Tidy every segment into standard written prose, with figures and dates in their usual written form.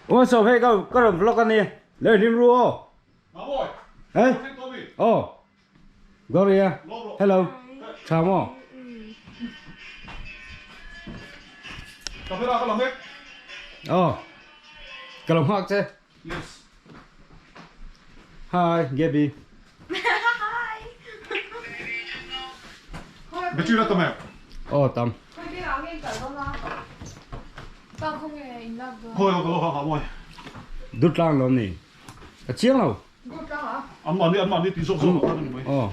Ủa sao hay có làm vlog anh nè, lấy phim rùa. Hey, oh, Gloria, hello, chào mò. Camera ka lamig. Oh, cái lòng hoa chứ. Yes. Hi, Gabby. Biết chưa tầm em? Oh, Tâm. Con không hề in love với. Thôi không ơi. Đút lang lắm nè. Cái chiếc nào? Good đó hả? Ăn mặn đi tí sốt sốt ăn đi. Oh,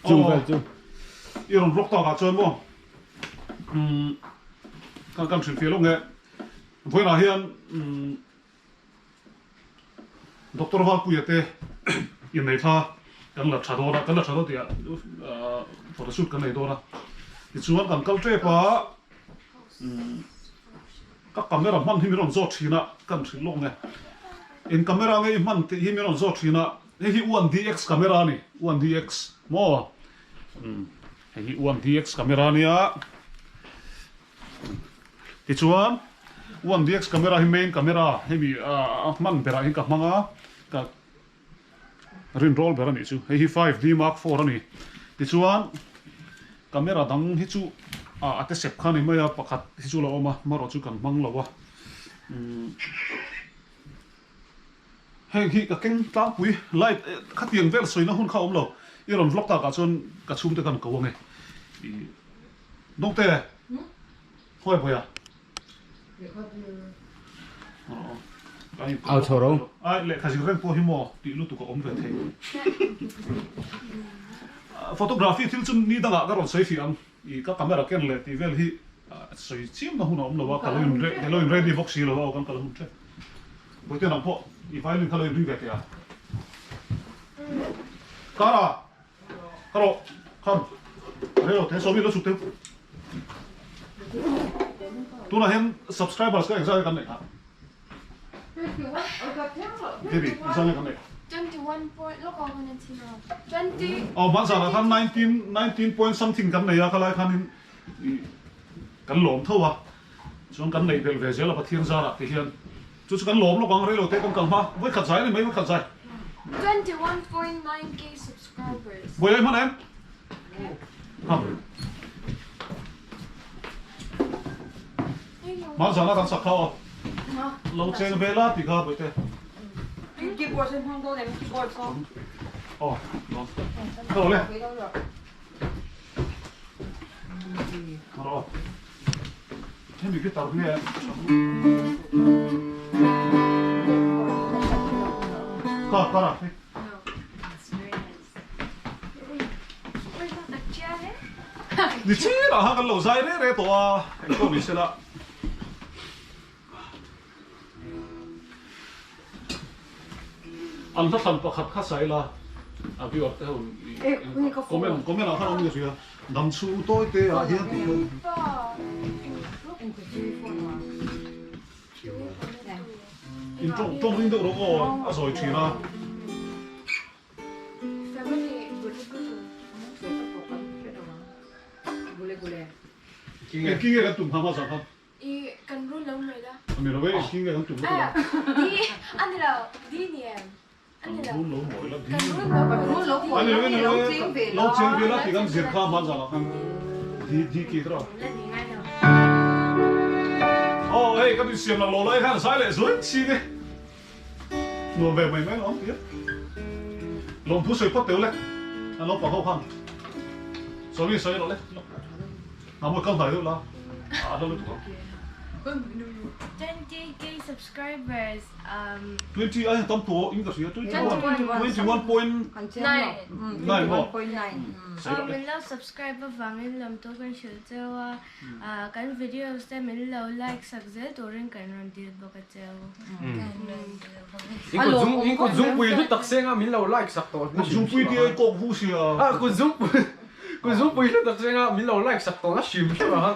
chung về chung. Iron rock tao cả chơi mo. Kan chuyển phía lúc nghe. Với là hiện Dr. Val Puyete in này tha kan la thado ti photoshoot kan này do na. Thì chuan kan kal tre pa các camera man hi mi ron zo thina kan thil long nge. In camera nge man ti hi mi ron zo thina. Hi 1DX camera ni, 1DX mo. Hi 1DX camera ni a. Thì chuan 1DX camera hi main camera hi mi man bera hi ka manga ka rin roll bera ni chu. Hi 5D Mark IV ani. Thì chuan camera dang hi chu ate sep khani maya pakhat hi chu la oma maro chu kan mang lawa. Hei hi ka keng tlang pui light kha tiang vel soina hun kha om lo iron vlog ta ka chon ka chum te kan ko nge dong te hoi boya Ao thổ đâu? Ai lệ khasi reng po hi mo ti lu tu ko om ve the photography thil chun ni danga ka ron sei fi am I ka camera ken le ti vel hi soi chim na hun om lo wa ka loin ready box hi lo wa kan ka hun the boi te nang po I violin ka loin ri ve te a Kara Karo come Reo te so mi lo su te tu na hen subscribers ka exam kan ne ha Devi exam kan ne 21 point lúc con nên xin nào 20 oh man sa kan 19 point something kan ne ya ka lai khan kan lom tho wa chuan kan nei vel ve zela pathian zara ti hian chu kan lom lo kang relo te kan ma voi khat sai ni mai voi khat sai 21.9k subscribers. voi man em ha man sa kan sakha lo cheng vela ti kha voi te Chị bùa trên hoang đô này, chị bùa xong. oh no le Rồi. Thế mình cái tàu nghe. Có rồi. Đi chi là hàng cái lẩu dai đấy đấy tổ à. Cái câu mình sẽ là. Anh thắt thần khát khát say là. À bây giờ thế hồn. Comment là không được gì à. Nằm su tôi tê à hiện thì không. In trong linh độ đó có rồi chỉ là cái kia cái tụm ham sao không? I cần run lâu rồi đó. Mình nói cái kia cái tụm À, đi anh là đi nè. Anh là run lâu rồi là cần run lâu rồi. Muốn lỗ anh phổi, nói lỗ chim về lâu chim về là thì cái diệt kham man sao không? Đi kia đó. Lên thì ngay nào. Oh, hey, cái gì xem là lâu lại hàng sai lại rồi chi đấy. Nó về mày mấy nó tiếp. Lòng thu sợi phát tiêu lên. Anh nó bảo hậu hàng. Sorry sợi nó lên. Nó một câu hỏi thôi là. À đâu được. 20k subscribers. 20 ai tâm tổ in cái gì 21 point Này. Này, bộ. 21.9. Mình lâu subscriber và mình làm tôi cần sửa cho cái video xem mình lâu like sạc dễ tôi nên cần làm điều bọc cho. Inko zoom pui lu tak senga min lo like sak to. Zoom pui dia kok husi Ah ko zoom pui lu tak senga min lo like sak to na shim thwa han.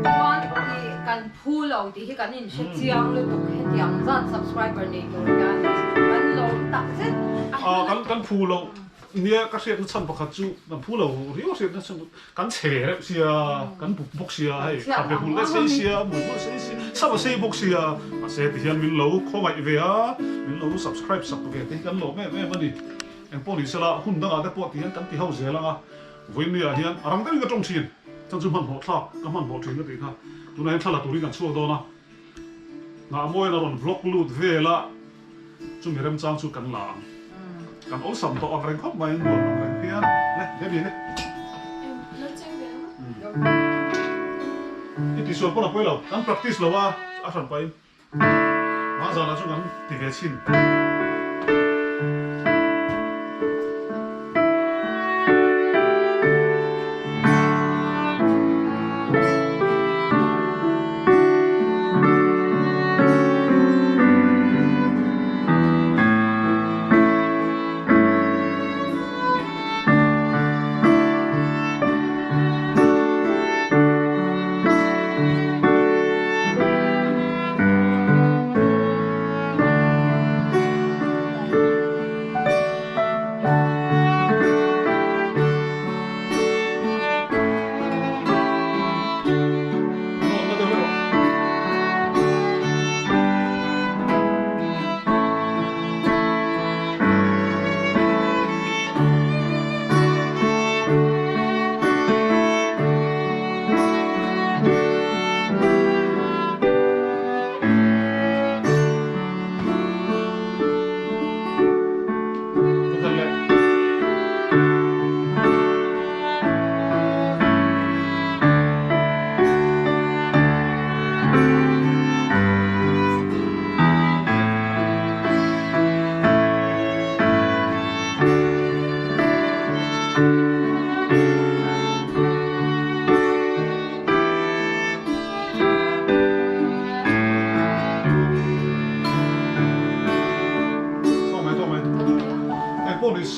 Con thì cần phu lâu thì cái nhìn sẽ chiang luôn tục hết yang dân subscriber này rồi cái lâu tặng hết. kan phu lo nia ka hriat na chan pakhat chu kan phu lo rio hriat na chan kan che re sia kan buk sia hei ka be hul le sei sia mu mu sei sia sa ba sei buk sia a se ti hian min lo khomai ve a min lo subscribe sak ve te kan lo me mani en poli sala hun danga te po ti hian kan ti hau ze langa voin nia hian arang te ka tong chin chan chu man ho thla ka man ho thin na ti kha tu na thala tu ri kan chuak do na nga moi na ron vlog lut ve la chu mi rem chang chu kan la kan ol sam to agreng khop mai ngor agreng pian le bi le Nó chơi về ti so pona poilo kan practice lo wa a san pai ma za na chu kan ti ve chin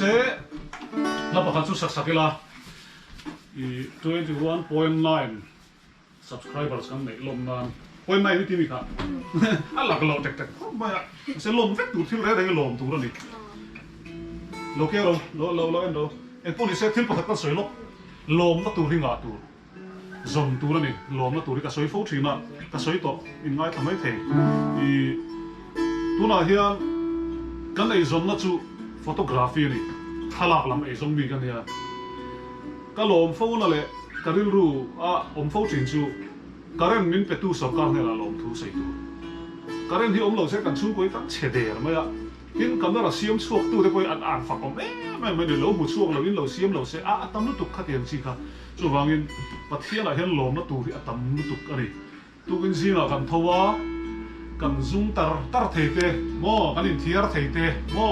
se la pakhat chu sak sakila I 21.9 subscribers kan nei lom nan 0.9 ni ti mi kha ala ka lo tek tek ma se lom vek tu thil re re lom tu ni lo ke lo en do en poni se thil pakhat kan soi lo lom na tu ringa tu zon tu ni lom na tu ri ka soi fo thina ka soi to in ngai thamai the I tu na hian kan nei zon na chu photography ni thalak lam ei song mi kan ya ka lom fo na le karil ru a om fo chin chu karen min pe tu so ka hela lom thu sei tu karen hi om lo se kan chung koi tak che der ma ya hin camera siam chuak tu te koi an fa kom me lo bu chuak lo in lo siam lo se a tam nu tu kha tiam chi kha chu wangin pathian a hen lom na tu ri atam nu tu ari tu in zina kan thowa kan zung tar thei te mo kan in thiar thei te mo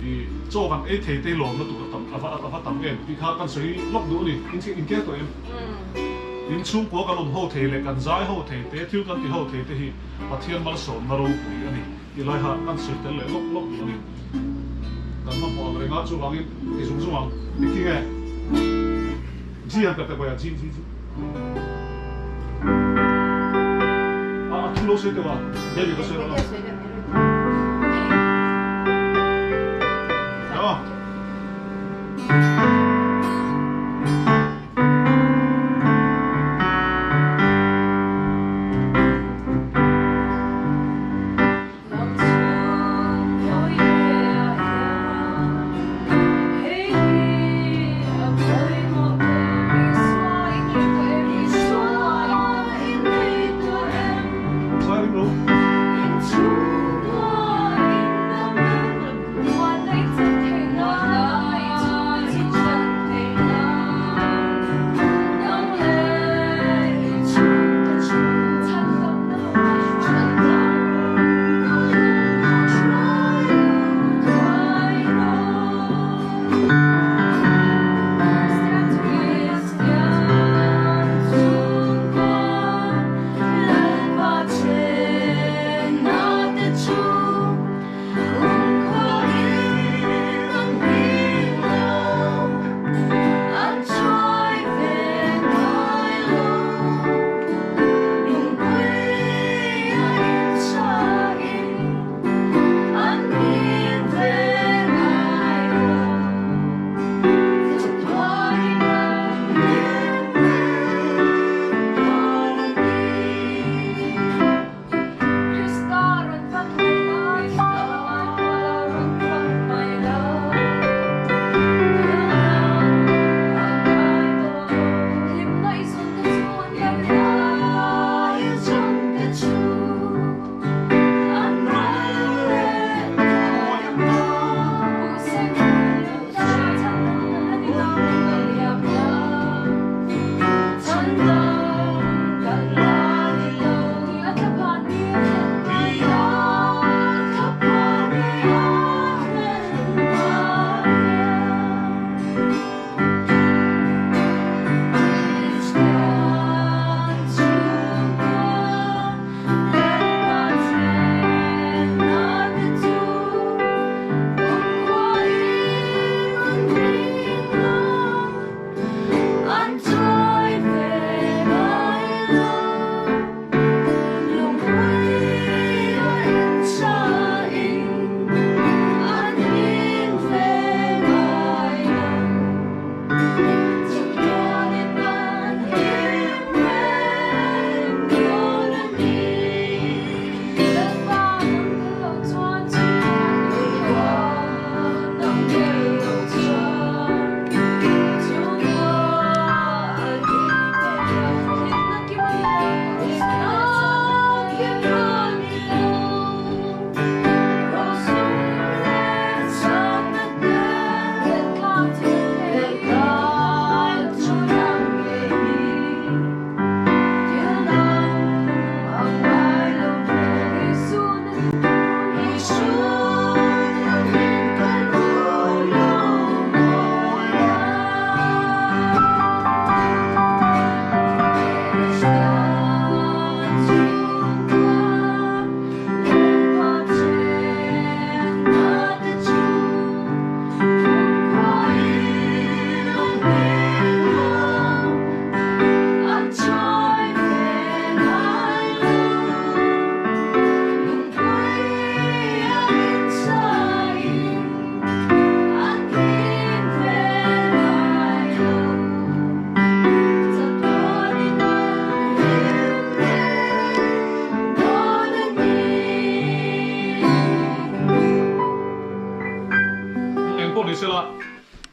I cho kan e thei te lom na tu tam ava tam em ti kha kan sei lok du ni in ke to em in chung ko kan ho thei le kan zai ho thei te thil kan ti ho thei te hi pathian mal som na ro pui ani I lai ha kan sei te le lok du ni kan ma po re nga chu wangin ti sung sung ang ti ki nge ji an pe ya ji a tu lo se te wa ye bi ko se ro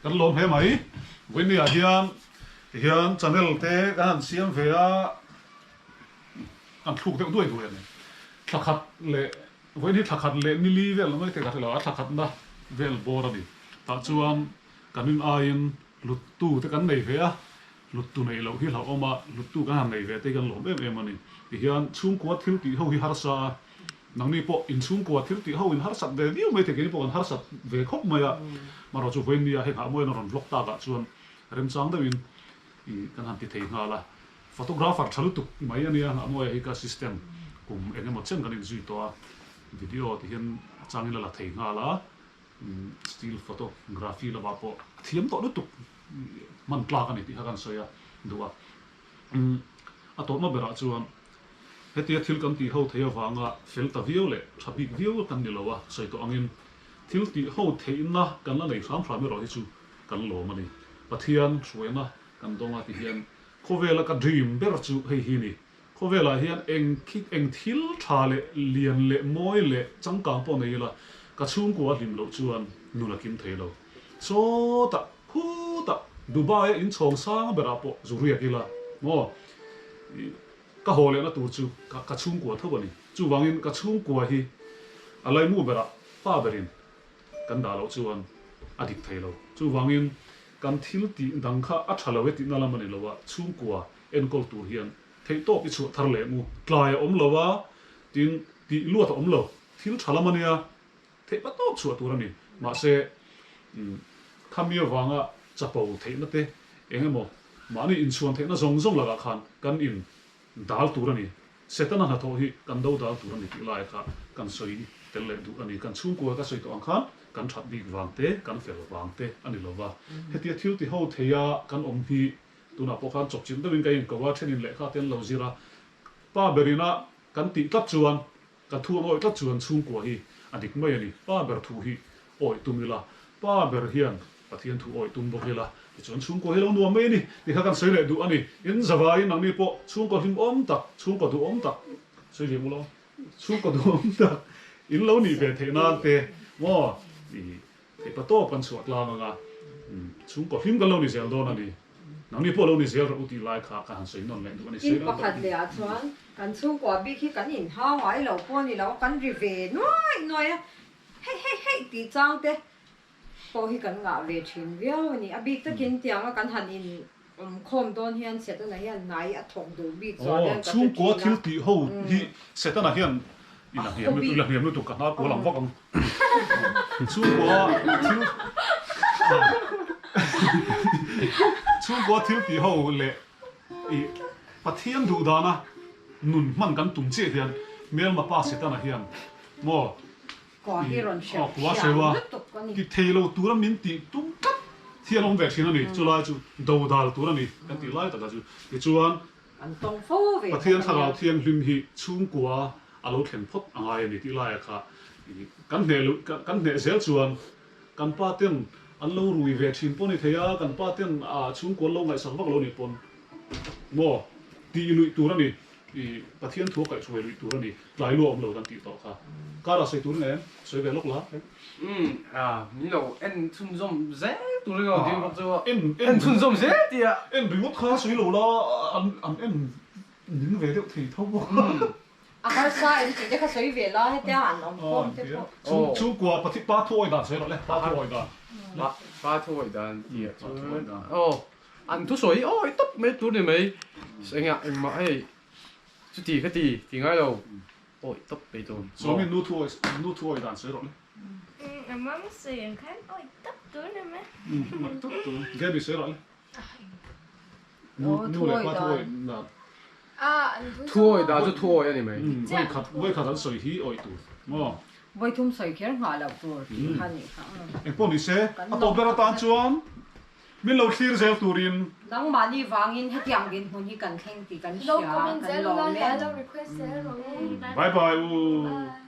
kan lom he mai win ya hian channel te kan siam ve a an thuk te duai duai ni thakhat le win hi thakhat le ni li vel mai te ka la thakhat na vel bor ani ta chuan kanin ain lut tu te kan nei ve a lut tu nei lo hi la oma lut tu kan nei ve te kan lom em ani hian chung ko thil ti ho hi har sa nang ni po in chung ko thil ti ho in har sat de diu mai te ke ni po kan har sat ve khop mai a maro chu wen nia he ha moi na ron vlog ta ga chuan rem chang da win I kan han ti thei nga la photographer thalu tu mai ania ha moi hi ka system kum enge mo chen kan in zui to a video ti hian changin la thei nga la still photography la ba po thiam to lu tu man tla kan ti ha kan soya duwa a to ma bera chuan hetia thil kan ti ho thei awanga fel ta view le thabik view kan ni lowa soi to angin thil ti ho theina kan la nei sam ro hi chu kan lo mani pathian suena kan donga ti hian khovela ka dream ber chu hei hi ni khovela hian eng thil tha le lian le moi le changkang po nei la ka chung ko lim lo chuan nula kim thei lo so ta hu ta dubai in chong sang bera po zuriya kila mo ka hole na tu chu ka chung ko thobani chu wangin ka chung ko hi alai mu bera pa berin kan da lo chuan adik thei lo chu wangin kan thil ti dang kha a thalo we ti na lamani lowa chung ko en kol tur hian thei to pi chu thar le mu tlai om lowa tin ti lu ta om lo thil thalamania thei pa to chu turani ma se khamia wanga chapo thei na te engemo mani in chuan thei na zong laga khan kan in dal turani setana na tho hi kan do dal turani ti lai kha kan soi tel le du ani kan chung ko ka soi to ang khan kan that big wangte kan fel wangte ani lowa hetia thil ti ho theya kan om hi tuna po khan chok chin dawin kai ko wa thenin le kha ten lo zira pa berina kan ti tlat chuan ka thu oi tlat chuan chung ko hi adik mai ani pa ber thu hi oi tumila pa ber hian pathian thu oi tum bo hila chuan chung ko helo nuam mai ni ni kha kan soi le du ani in zawai nang ni po chung ko him om tak chung ko du om tak soi le mu lo chung ko du om tak in lo ni ve theina te mo i pa to kan chuat la nga chung ko him kan lo ni zel don ani nang ni po lo ni zel ro uti lai kha ka han soi non le du ani in pakhat le a chuan kan chung ko bi khi kan in ha wai lo po ni lo kan ri ve noi a hei ti chang te po hi kan nga ve thin viau ni a bik ta kin tiang a kan han in khom don hian set na hian nai a thong du bi chuan oh chung ko thil ti ho hi setana hian ina hiam lu tu ka na ko lam wa kam chung ko thil ti ho le I pathian du dana nun man kan tum che hian mel ma pa setana hian mo ko hi ron sha wa sewa ki thelo tura min ti tum kat thian om ve thina ni chula chu do dal tura ni kan ti lai ta ka chu ki chuan an tong fo ve pathian thara thian hlim hi chung kwa alo thlen phot angai ni ti lai kha kan ne zel chuan kan pa ten an lo rui ve thin poni theya kan pa ten a chung ko lo ngai sang vak lo ni pon mo ti lui tura ni I pathian thu kai chwe lui tura ni lai lo om lo kan ti to kha kara sei tur ne sei ve lok la mình lâu en chun zoom dễ tụi nó gọi tiếng bọc cho en en chun zoom dễ thì à en remote kha sei lo la an en ning ve deuh thei tho bo a har sa en ti de kha soi ve la he te an om khom te po chu kwa pathi pa thoi dan sei lo le pa thoi dan ba thôi đàn thì à thôi đàn. ăn thuốc sôi ôi tấp mấy túi này mấy anh ạ anh mà ấy chút thì ngay đâu ôi tấp mấy túi so mi nu thoi dan sei lo le Mamma säger kan oj tapptorna med. ge bi sei lo le nu le pa thoi na thôi đã cho thôi anh mấy voi khat an soi hi oi tu mo voi thum soi kher nga lo tur ti khan ni kha en pon ni se a to bera tan chuan min lo thlir zel turin nang mani wangin hetiam gin hun hi kan thleng ti kan Lo sia comment kan zero lo la le lo request zero. bye bye Bye.